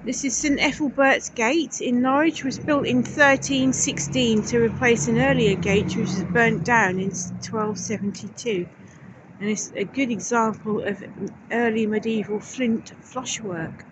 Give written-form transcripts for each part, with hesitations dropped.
This is St Ethelbert's Gate in Norwich. It was built in 1316 to replace an earlier gate which was burnt down in 1272. And it's a good example of early medieval flint flushwork.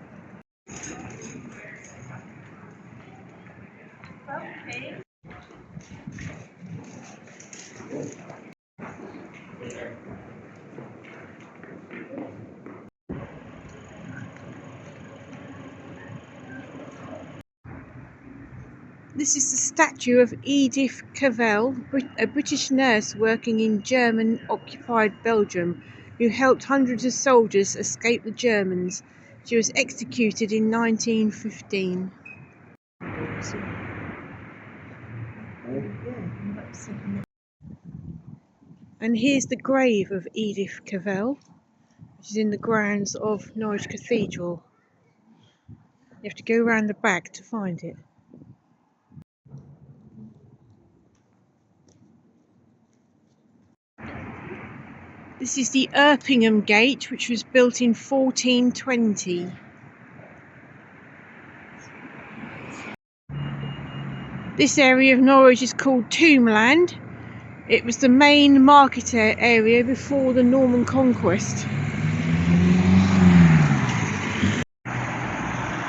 This is the statue of Edith Cavell, a British nurse working in German-occupied Belgium, who helped hundreds of soldiers escape the Germans. She was executed in 1915. And here's the grave of Edith Cavell, which is in the grounds of Norwich Cathedral. You have to go around the back to find it. This is the Erpingham Gate, which was built in 1420. This area of Norwich is called Tombland. It was the main market area before the Norman conquest.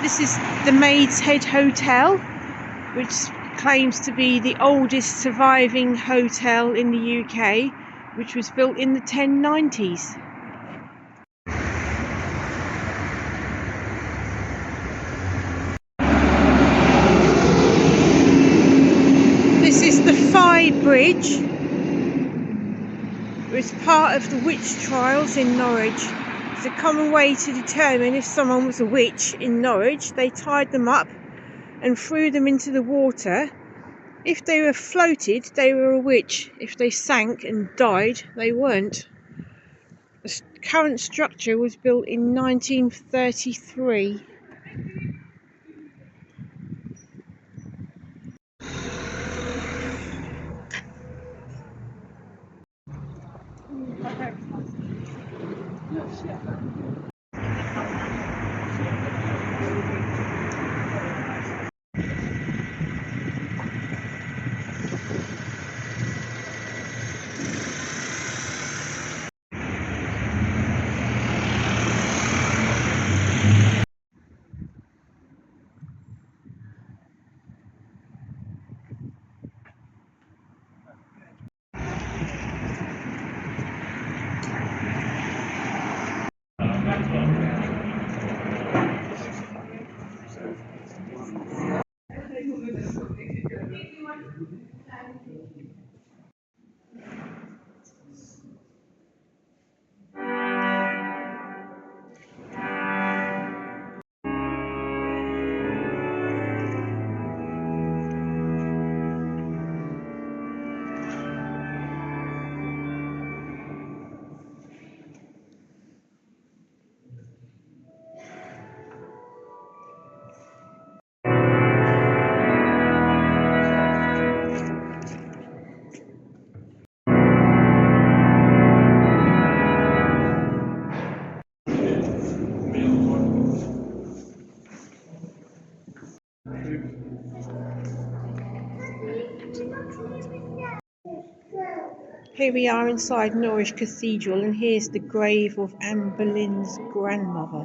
This is the Maid's Head Hotel, which claims to be the oldest surviving hotel in the UK, which was built in the 1090s. This is the Fye Bridge. It was part of the witch trials in Norwich. It's a common way to determine if someone was a witch in Norwich. They tied them up and threw them into the water. If they were floated, they were a witch. If they sank and died, they weren't. The current structure was built in 1933. Here we are inside Norwich Cathedral, and here's the grave of Anne Boleyn's grandmother.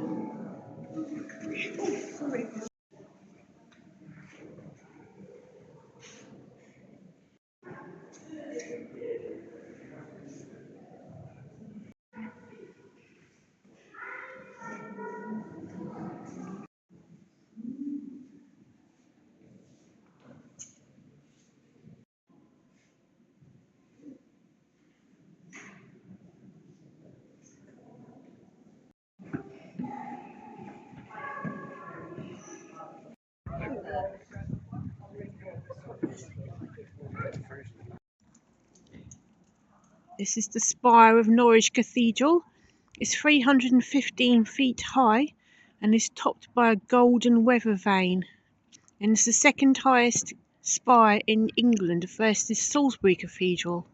This is the spire of Norwich Cathedral. It's 315 feet high and is topped by a golden weather vane. And it's the second highest spire in England. The first is Salisbury Cathedral.